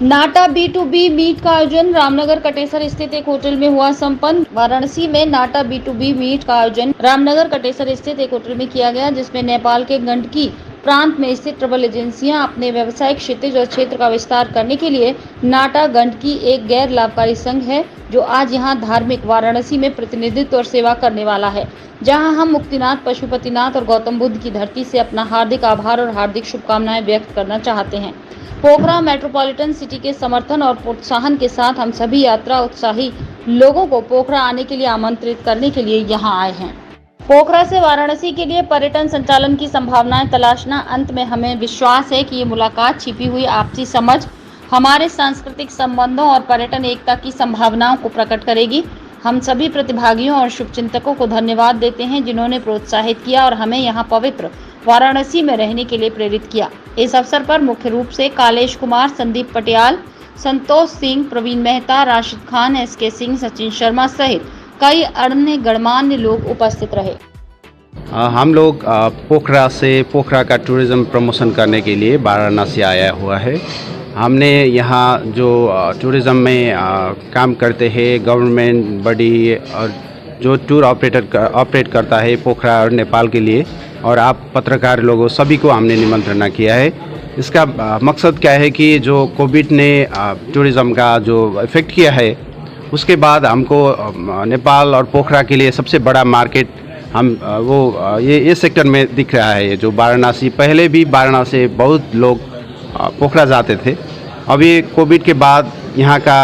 नाटा B2B meet का आयोजन रामनगर कटेसर स्थित एक होटल में हुआ संपन्न। वाराणसी में नाटा B2B मीट का आयोजन रामनगर कटेसर स्थित एक होटल में किया गया, जिसमें नेपाल के गंडकी प्रांत में स्थित ट्रैवल एजेंसियां अपने व्यवसायिक क्षितिज और क्षेत्र का विस्तार करने के लिए नाटा गंडकी एक गैर लाभकारी संघ है, जो आज यहां धार्मिक वाराणसी में प्रतिनिधित्व और सेवा करने वाला है, जहां हम मुक्तिनाथ, पशुपतिनाथ और गौतम बुद्ध की धरती से अपना हार्दिक आभार और हार्दिक शुभकामनाएं व्यक्त करना चाहते हैं। पोखरा मेट्रोपॉलिटन सिटी के समर्थन और प्रोत्साहन के साथ हम सभी यात्रा उत्साही लोगों को पोखरा आने के लिए आमंत्रित करने के लिए यहां आए हैं। पोखरा से वाराणसी के लिए पर्यटन संचालन की संभावनाएं तलाशना। अंत में हमें विश्वास है कि ये मुलाकात छिपी हुई आपसी समझ, हमारे सांस्कृतिक संबंधों और पर्यटन एकता की संभावनाओं को प्रकट करेगी। हम सभी प्रतिभागियों और शुभचिंतकों को धन्यवाद देते हैं, जिन्होंने प्रोत्साहित किया और हमें यहां पवित्र वाराणसी में रहने के लिए प्रेरित किया। इस अवसर पर मुख्य रूप से कालेश कुमार, संदीप पटियाल, संतोष सिंह, प्रवीण मेहता, राशिद खान, SK सिंह, सचिन शर्मा सहित कई अन्य गणमान्य लोग उपस्थित रहे। हम लोग पोखरा का टूरिज़्म प्रमोशन करने के लिए वाराणसी आया हुआ है। हमने यहाँ जो टूरिज़्म में काम करते हैं गवर्नमेंट बॉडी और जो टूर ऑपरेट करता है पोखरा और नेपाल के लिए, और आप पत्रकार लोगों सभी को हमने निमंत्रण किया है। इसका मकसद क्या है कि जो कोविड ने टूरिज़्म का जो इफ़ेक्ट किया है, उसके बाद हमको नेपाल और पोखरा के लिए सबसे बड़ा मार्केट ये सेक्टर में दिख रहा है। जो वाराणसी, पहले भी वाराणसी बहुत लोग पोखरा जाते थे। अभी कोविड के बाद यहाँ का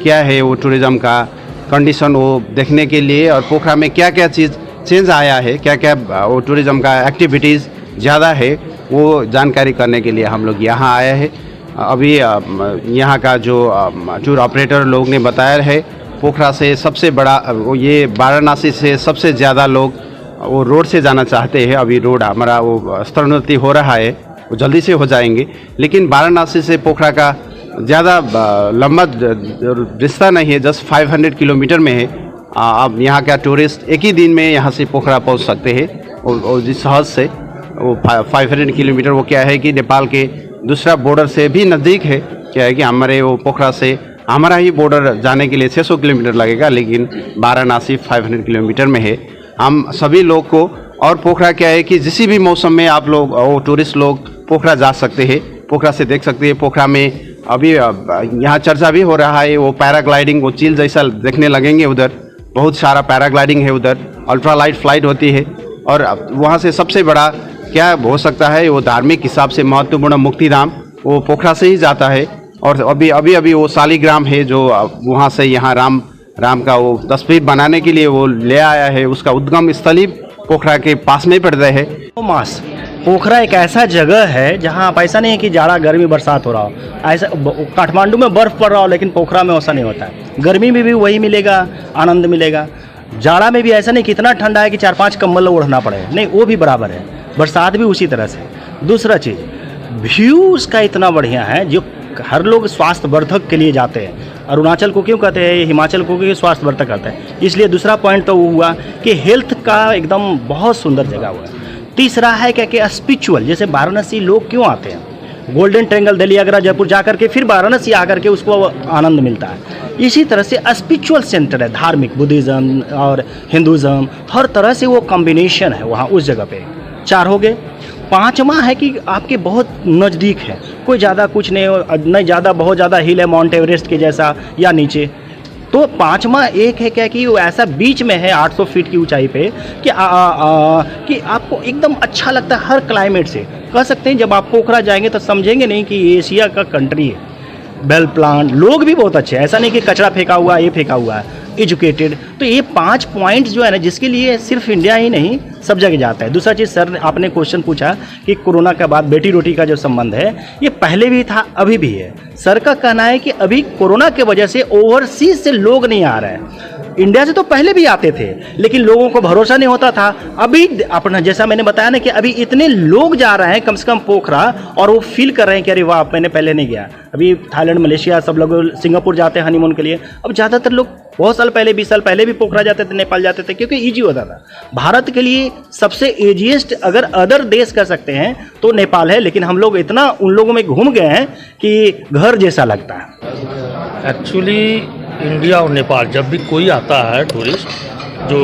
क्या है वो टूरिज़्म का कंडीशन वो देखने के लिए, और पोखरा में क्या क्या चीज़ चेंज आया है, क्या क्या वो टूरिज़्म का एक्टिविटीज़ ज़्यादा है, वो जानकारी करने के लिए हम लोग यहाँ आए हैं। अभी यहाँ का जो टूर ऑपरेटर लोग ने बताया है, पोखरा से सबसे बड़ा ये वाराणसी से सबसे ज़्यादा लोग वो रोड से जाना चाहते हैं। अभी रोड हमारा वो स्तरोन्नति हो रहा है, वो जल्दी से हो जाएंगे, लेकिन वाराणसी से पोखरा का ज़्यादा लंबा रिश्ता नहीं है, जस्ट 500 किलोमीटर में है। अब यहाँ का टूरिस्ट एक ही दिन में यहाँ से पोखरा पहुँच सकते हैं, और जिस सहज से वो 500 किलोमीटर, वो क्या है कि नेपाल के दूसरा बॉर्डर से भी नज़दीक है। क्या है कि हमारे वो पोखरा से हमारा ही बॉर्डर जाने के लिए 600 किलोमीटर लगेगा, लेकिन वाराणसी 500 किलोमीटर में है। हम सभी लोग को, और पोखरा क्या है कि किसी भी मौसम में आप लोग वो टूरिस्ट लोग पोखरा जा सकते हैं, पोखरा से देख सकते हैं। पोखरा में अभी यहाँ चर्चा भी हो रहा है, वो पैराग्लाइडिंग, वो चील जैसा देखने लगेंगे। उधर बहुत सारा पैराग्लाइडिंग है, उधर अल्ट्रालाइट फ्लाइट होती है, और वहाँ से सबसे बड़ा क्या हो सकता है, वो धार्मिक हिसाब से महत्वपूर्ण मुक्तिधाम वो पोखरा से ही जाता है। और अभी वो शालिग्राम है, जो वहाँ से यहाँ राम का वो तस्वीर बनाने के लिए वो ले आया है, उसका उद्गम स्थली पोखरा के पास में पड़ता है। पोखरा एक ऐसा जगह है जहाँ आप, ऐसा नहीं है कि जाड़ा गर्मी बरसात हो रहा हो, ऐसा काठमांडू में बर्फ़ पड़ रहा हो, लेकिन पोखरा में ऐसा नहीं होता है। गर्मी में भी वही मिलेगा, आनंद मिलेगा। जाड़ा में भी ऐसा नहीं कि इतना ठंडा है कि 4-5 कंबल ओढ़ना पड़े, नहीं, वो भी बराबर है। बरसात भी उसी तरह से। दूसरा चीज़, व्यू उसका इतना बढ़िया है, जो हर लोग स्वास्थ्यवर्धक के लिए जाते हैं। अरुणाचल को क्यों कहते हैं, हिमाचल को क्यों स्वास्थ्यवर्धक कहते हैं, इसलिए दूसरा पॉइंट तो वो हुआ कि हेल्थ का एकदम बहुत सुंदर जगह हुआ है। तीसरा है क्या कि स्पिरिचुअल, जैसे वाराणसी लोग क्यों आते हैं, गोल्डन ट्रायंगल, दिल्ली, आगरा, जयपुर जा करके फिर वाराणसी आकर के उसको आनंद मिलता है। इसी तरह से स्पिरिचुअल सेंटर है, धार्मिक, बुद्धिज़्म और हिंदुज़्म, हर तरह से वो कॉम्बिनेशन है वहाँ उस जगह पे। 4 हो गए। 5वां है कि आपके बहुत नज़दीक है, कोई ज़्यादा कुछ नहीं ज़्यादा बहुत ज़्यादा हिल है माउंट एवरेस्ट के जैसा या नीचे। तो 5वां एक है क्या कि वो ऐसा बीच में है 800 फीट की ऊंचाई पे कि आपको एकदम अच्छा लगता है हर क्लाइमेट से। कह सकते हैं जब आप पोखरा जाएंगे तो समझेंगे नहीं कि एशिया का कंट्री है। वेल प्लान, लोग भी बहुत अच्छे हैं, ऐसा नहीं कि कचरा फेंका हुआ है, ये फेंका हुआ है, एजुकेटेड। तो ये 5 पॉइंट्स जो है ना, जिसके लिए सिर्फ इंडिया ही नहीं सब जगह जाता है। दूसरा चीज़, सर आपने क्वेश्चन पूछा कि कोरोना के बाद बेटी रोटी का जो संबंध है, ये पहले भी था, अभी भी है। सर का कहना है कि अभी कोरोना के वजह से ओवरसीज से लोग नहीं आ रहे हैं। इंडिया से तो पहले भी आते थे, लेकिन लोगों को भरोसा नहीं होता था। अभी अपना जैसा मैंने बताया ना कि अभी इतने लोग जा रहे हैं कम से कम पोखरा, और वो फील कर रहे हैं कि अरे वाह, मैंने पहले नहीं गया। अभी थाईलैंड, मलेशिया सब लोग सिंगापुर जाते हैं हनीमून के लिए। अब ज़्यादातर लोग बहुत साल पहले, 20 साल पहले भी पोखरा जाते थे, नेपाल जाते थे, क्योंकि ईजी होता था। भारत के लिए सबसे एजिएस्ट अगर अदर देश कर सकते हैं तो नेपाल है, लेकिन हम लोग इतना उन लोगों में घूम गए हैं कि घर जैसा लगता है। एक्चुअली इंडिया और नेपाल जब भी कोई आता है टूरिस्ट जो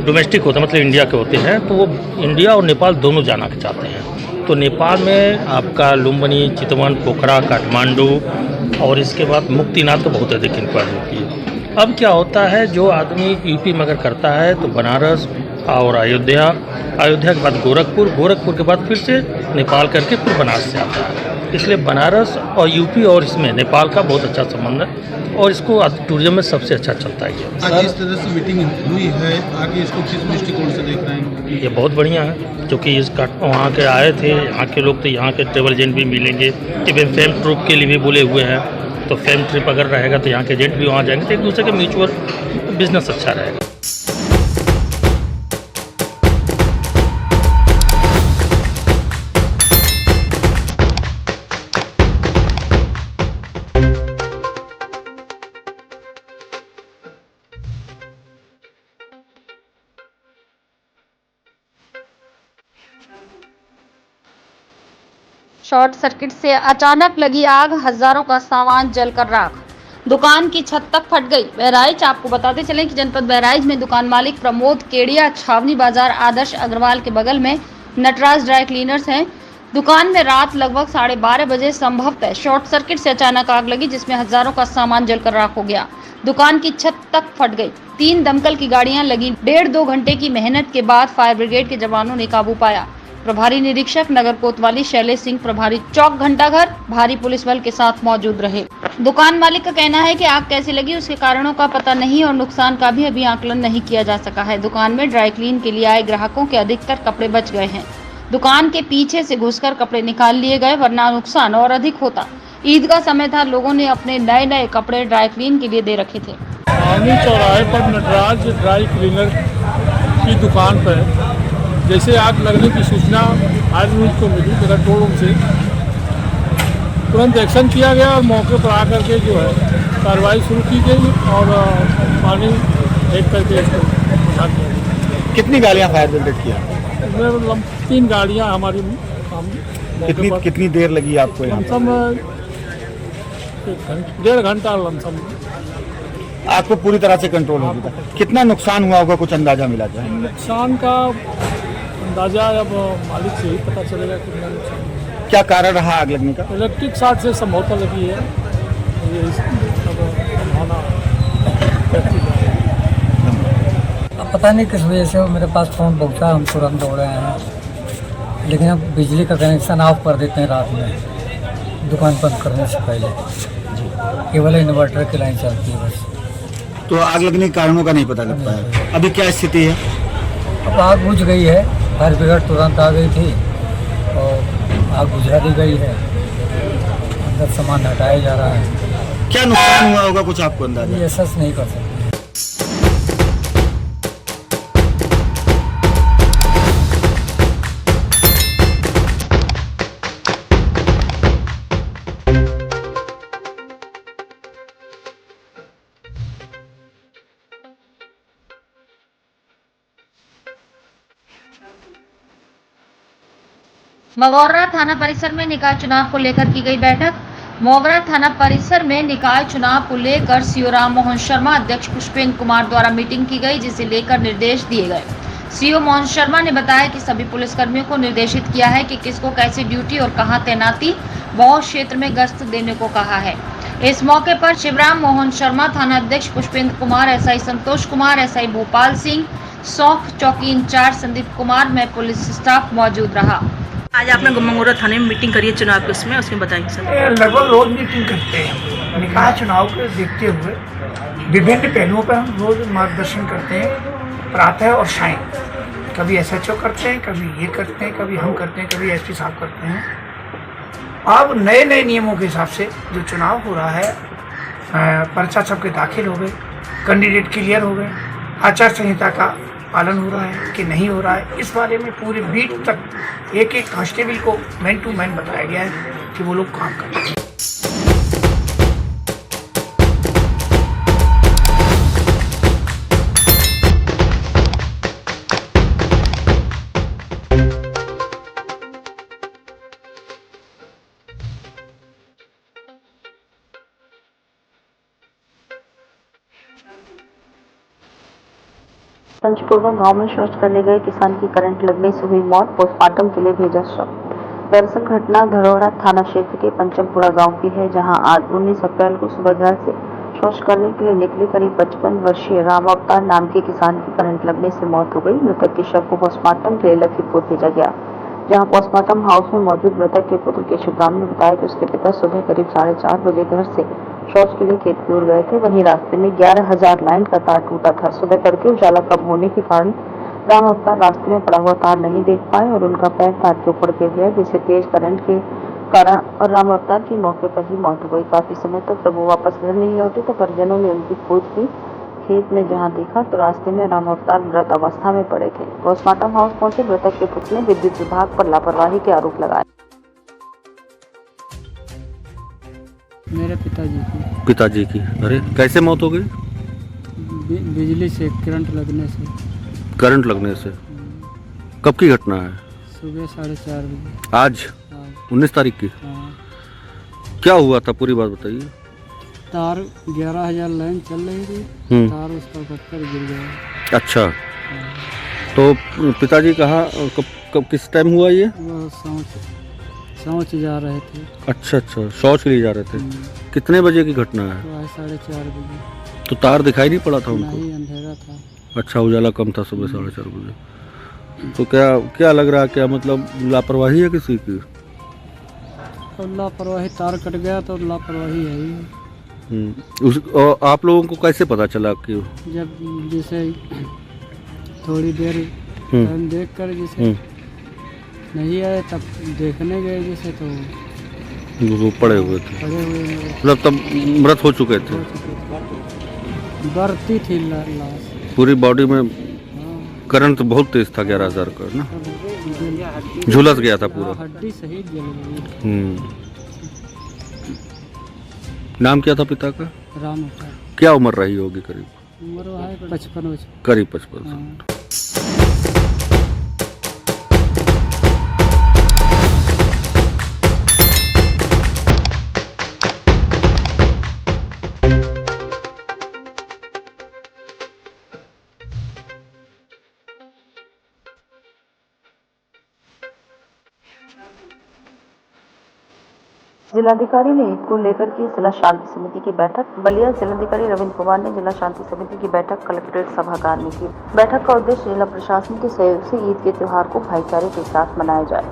डोमेस्टिक होता है, मतलब इंडिया के होते हैं, तो वो इंडिया और नेपाल दोनों जाना चाहते हैं। तो नेपाल में आपका लुम्बिनी, चितवन, पोखरा, काठमांडू और इसके बाद मुक्तिनाथ तो बहुत अधिक इंक्वायरी होती है। अब क्या होता है, जो आदमी यूपी में अगर करता है तो बनारस और अयोध्या के बाद गोरखपुर के बाद फिर से नेपाल करके फिर बनारस से आता है। इसलिए बनारस और यूपी और इसमें नेपाल का बहुत अच्छा संबंध है और इसको टूरिज्म में सबसे अच्छा चलता है। आज इस तरह से मीटिंग हुई है, आगे इसको किस दृष्टिकोण से देख रहे हैं? ये बहुत बढ़िया है, क्योंकि इसका वहाँ के आए थे, यहाँ के लोग तो यहाँ के ट्रेवल एजेंट भी मिलेंगे। इवन फेम ट्रिप के लिए भी बोले हुए हैं, तो फेम ट्रिप अगर रहेगा तो यहाँ के एजेंट भी वहाँ जाएंगे, तो एक दूसरे के म्यूचुअल बिजनेस अच्छा रहेगा। शॉर्ट सर्किट से अचानक लगी आग, हजारों का सामान जलकर राख। दुकान की छत तक फट गई। बहराइच, आपको बताते चलें कि जनपद बहराइच में दुकान मालिक प्रमोद केडिया छावनी बाजार आदर्श अग्रवाल के बगल में नटराज ड्राई क्लीनर्स हैं। दुकान में रात लगभग 12:30 बजे संभवतः शॉर्ट सर्किट से अचानक आग लगी, जिसमें हजारों का सामान जलकर राख हो गया। दुकान की छत तक फट गई। 3 दमकल की गाड़ियां लगी। 1.5-2 घंटे की मेहनत के बाद फायर ब्रिगेड के जवानों ने काबू पाया। प्रभारी निरीक्षक नगर कोतवाली शैलेश सिंह प्रभारी चौक घंटाघर भारी पुलिस बल के साथ मौजूद रहे। दुकान मालिक का कहना है कि आग कैसे लगी उसके कारणों का पता नहीं और नुकसान का भी अभी आकलन नहीं किया जा सका है। दुकान में ड्राई क्लीन के लिए आए ग्राहकों के अधिकतर कपड़े बच गए हैं। दुकान के पीछे से घुसकर कपड़े निकाल लिए गए, वरना नुकसान और अधिक होता। ईद का समय था, लोगों ने अपने नए कपड़े ड्राई क्लीन के लिए दे रखे थे। चौराहे पर नटराज ड्राई क्लीनर की दुकान पर जैसे आग लगने की सूचना आज न्यूज को मिली, कंट्रोल रूम से तुरंत एक्शन किया गया और मौके पर आकर के जो है कार्रवाई शुरू की गई और पानी एक करके इसको बुझा दिया गया। कितनी गाड़ियाँ फायर ब्रिगेड किया? 3 गाड़ियाँ हमारी। कितनी देर लगी आपको? लमसम 1.5 घंटा लमसम आपको पूरी तरह से कंट्रोल हो गया। कितना नुकसान हुआ होगा, कुछ अंदाजा मिला जाए? नुकसान का अंदाजा अब मालिक से ही पता चलेगा कितना नुकसान। क्या कारण रहा आग लगने का? इलेक्ट्रिक शॉर्ट से संभवतः लगी है। ये अब पता नहीं किस वजह से मेरे पास फ़ोन पहुंचा, हम तुरंत दौड़े हैं, लेकिन अब बिजली का कनेक्शन ऑफ कर देते हैं रात में दुकान बंद करने से पहले। केवल इन्वर्टर की लाइन चलती है बस। तो आग लगने के कारणों का नहीं पता लग पाया। अभी क्या स्थिति है? अब आग बुझ गई है, फायर ब्रिगेड तुरंत आ गई थी और आग बुझा दी गई है। अंदर सामान हटाया जा रहा है। क्या नुकसान हुआ होगा, कुछ आपको अंदाजा? ये सच नहीं कर सकते। मगौरा थाना परिसर में निकाय चुनाव को लेकर की गई बैठक। मगौरा थाना परिसर में निकाय चुनाव को लेकर सीओ राम मोहन शर्मा, अध्यक्ष पुष्पेंद्र कुमार द्वारा मीटिंग की गई, जिसे लेकर निर्देश दिए गए। सीओ मोहन शर्मा ने बताया कि सभी पुलिसकर्मियों को निर्देशित किया है कि किसको कैसी ड्यूटी और कहां तैनाती, बहुत क्षेत्र में गश्त देने को कहा है। इस मौके पर शिवराम मोहन शर्मा, थाना अध्यक्ष पुष्पेंद्र कुमार, एसआई संतोष कुमार, एसआई भोपाल सिंह, सौख चौकी इंचार्ज संदीप कुमार में पुलिस स्टाफ मौजूद रहा। आज आपने मगौरा थाने में मीटिंग करी है चुनाव के, उसमें बताएंगे सर। लगभग रोज मीटिंग करते हैं। निकाय चुनाव को देखते हुए विभिन्न पहलुओं पर हम रोज मार्गदर्शन करते हैं, प्रातः और सायं। कभी एसएचओ करते हैं, कभी ये करते हैं, कभी हम करते हैं, कभी एसपी साहब करते हैं। अब नए नियमों के हिसाब से जो चुनाव हो रहा है, पर्चा सबके दाखिल हो गए, कैंडिडेट क्लियर हो गए, आचार संहिता का पालन हो रहा है कि नहीं हो रहा है, इस बारे में पूरे बीट तक एक एक कांस्टेबल को मैन टू मैन बताया गया है कि वो लोग काम करें। पंचकुर्वा गांव में शौच करने गए किसान की करंट लगने से हुई मौत, पोस्टमार्टम के लिए भेजा शव। दरअसल घटना धरोहरा थाना क्षेत्र के पंचमपुरा गांव की है, जहां आज 19 अप्रैल को सुबह घर से शौच करने के लिए निकले करीब 55 वर्षीय राम अवतार नाम के किसान की करंट लगने से मौत हो गई। मृतक के शव को पोस्टमार्टम के लिए लखीमपुर भेजा गया, जहां पोस्टमार्टम हाउस में मौजूद मृतक के पुत्र केशवराम ने बताया कि उसके पिता सुबह करीब 4:30 बजे घर से शौच के लिए खेत की ओर गए थे। वहीं रास्ते में 11,000 लाइन का तार टूटा था। सुबह तड़के उजाला कम होने के कारण राम अवतार रास्ते में पड़ा हुआ तार नहीं देख पाए और उनका पैर तार के ऊपर गिर गया, जिससे तेज करंट के कारण और राम अवतार की मौके पर ही मौत हो गई। काफी समय तक जब वो वापस घर नहीं लौटे तो परिजनों ने उनकी खोज की। खेत में जहां देखा तो रास्ते में राम अवतार मृत अवस्था में पड़े थे। पोस्टमार्टम हाउस पहुंचे मृतक के पुत्र ने विद्युत विभाग पर लापरवाही के आरोप लगाए। मेरे पिताजी की अरे कैसे मौत हो गई? बिजली से करंट लगने से। करंट लगने से? कब की घटना है? सुबह 4:30 बजे। आज 19 तारीख की? क्या हुआ था, पूरी बात बताइए। तार 11,000 लाइन चल रही थी, तार उसका कटकर गिर गया। अच्छा, तो पिताजी कहाँ कब किस टाइम हुआ ये? वो शौच जा रहे थे। अच्छा, शौच के लिए जा रहे थे। कितने बजे की घटना है? 4:30 बजे। तो तार दिखाई नहीं पड़ा था उनको? नहीं, अंधेरा था। अच्छा, उजाला कम था सुबह 4:30 बजे। तो क्या लग रहा है, क्या मतलब लापरवाही है किसी की? तो लापरवाही, तार कट गया तो लापरवाही है ही। और आप लोगों को कैसे पता चला कि जब जैसे थोड़ी देर टाइम देख कर जैसे नहीं आए तब देखने गए जैसे तो वो पड़े हुए थे, मतलब तब मृत हो चुके थे। बढ़ती थी लाश, पूरी बॉडी में करंट बहुत तेज था, 11,000 का ना, झुलस गया था पूरा, हड्डी सही जल गई। नाम क्या था पिता का? राम अवतार। क्या उम्र रही होगी करीब? उम्र है 55। करीब 55। जिलाधिकारी ने ईद को लेकर की जिला शांति समिति की बैठक। बलिया जिलाधिकारी रविंद्र कुमार ने जिला शांति समिति की बैठक कलेक्ट्रेट सभागार में की। बैठक का उद्देश्य जिला प्रशासन के सहयोग से ईद के त्योहार को भाईचारे के साथ मनाया जाए।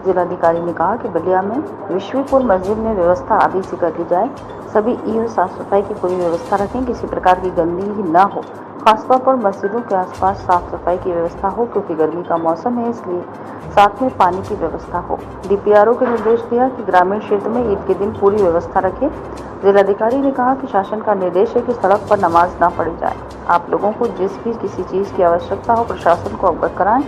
जिलाधिकारी ने कहा कि बलिया में विश्वीपुर मस्जिद में व्यवस्था अभी से कर ली जाए। सभी ईद साफ सफाई की पूरी व्यवस्था रखें, किसी प्रकार की गंदगी न हो। खासतौर पर मस्जिदों के आसपास साफ सफाई की व्यवस्था हो, क्योंकि गर्मी का मौसम है, इसलिए साथ में पानी की व्यवस्था हो। डीपीआरओ को निर्देश दिया कि ग्रामीण क्षेत्र में ईद के दिन पूरी व्यवस्था रखें। जिलाधिकारी ने कहा कि शासन का निर्देश है कि सड़क पर नमाज न पढ़ी जाए। आप लोगों को जिस भी किसी चीज की आवश्यकता हो प्रशासन को अवगत कराएं,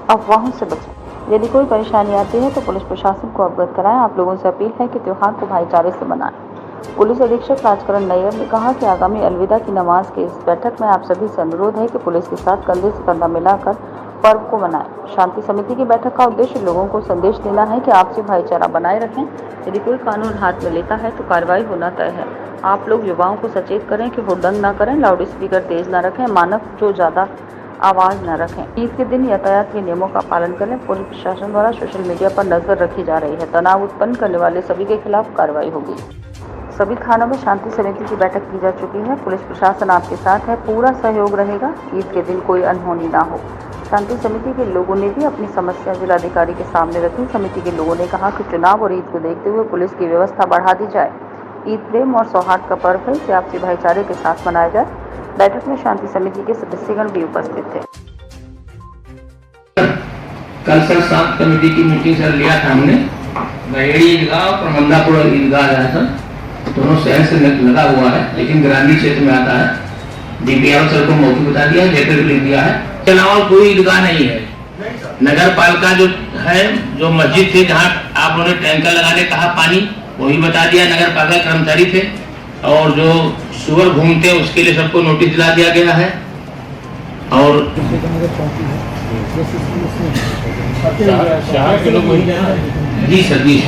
अफवाहों से बचें। यदि कोई परेशानी आती है तो पुलिस प्रशासन को अवगत कराएं। आप लोगों से अपील है कि त्योहार को भाईचारे से मनाएं। पुलिस अधीक्षक राजकरण नैयर ने कहा कि आगामी अलविदा की नमाज के इस बैठक में आप सभी से अनुरोध है कि पुलिस के साथ कंधे से कंधा मिलाकर पर्व को मनाएं। शांति समिति की बैठक का उद्देश्य लोगों को संदेश देना है कि आपसी भाईचारा बनाए रखें। यदि कोई कानून हाथ में लेता है तो कार्रवाई होना तय है। आप लोग युवाओं को सचेत करें कि हुड़दंग न करें, लाउड स्पीकर तेज न रखें, मानव जो ज्यादा आवाज न रखें। ईद के दिन यातायात के नियमों का पालन करें। पुलिस प्रशासन द्वारा सोशल मीडिया पर नजर रखी जा रही है। तनाव उत्पन्न करने वाले सभी के खिलाफ कार्रवाई होगी। सभी थानों में शांति समिति की बैठक की जा चुकी है। पुलिस प्रशासन आपके साथ है, पूरा सहयोग रहेगा। ईद के दिन कोई अनहोनी ना हो। शांति समिति के लोगों ने भी अपनी समस्या जिलाधिकारी के सामने रखी। समिति के लोगों ने कहा कि चुनाव और ईद को देखते हुए पुलिस की व्यवस्था बढ़ा दी जाए। ईद प्रेम और सौहार्द का पर्व है, इसे आपसी भाईचारे के साथ मनाया जाए। बैठक में शांति समिति के सदस्यगण भी उपस्थित थे। कल सर सात कमेटी की मीटिंग सर लिया था हमने, गहेड़ी ईदगाह और प्रमंदापुर ईदगाह है सर, दोनों शहर से लगा हुआ है, लेकिन ग्रामीण क्षेत्र में आता है। डीपीआर सर को मौके बता दिया, लेटर भी लिख दिया है। चलाओ कोई दुकान नहीं है। नगर पालिका जो है, जो मस्जिद थे जहाँ आप लोगों ने टैंकर लगाने कहा पानी, वही बता दिया नगर पालिका कर्मचारी थे। और जो सुअर घूमते हैं उसके लिए सबको नोटिस दिला दिया गया है। और जी सर, जी।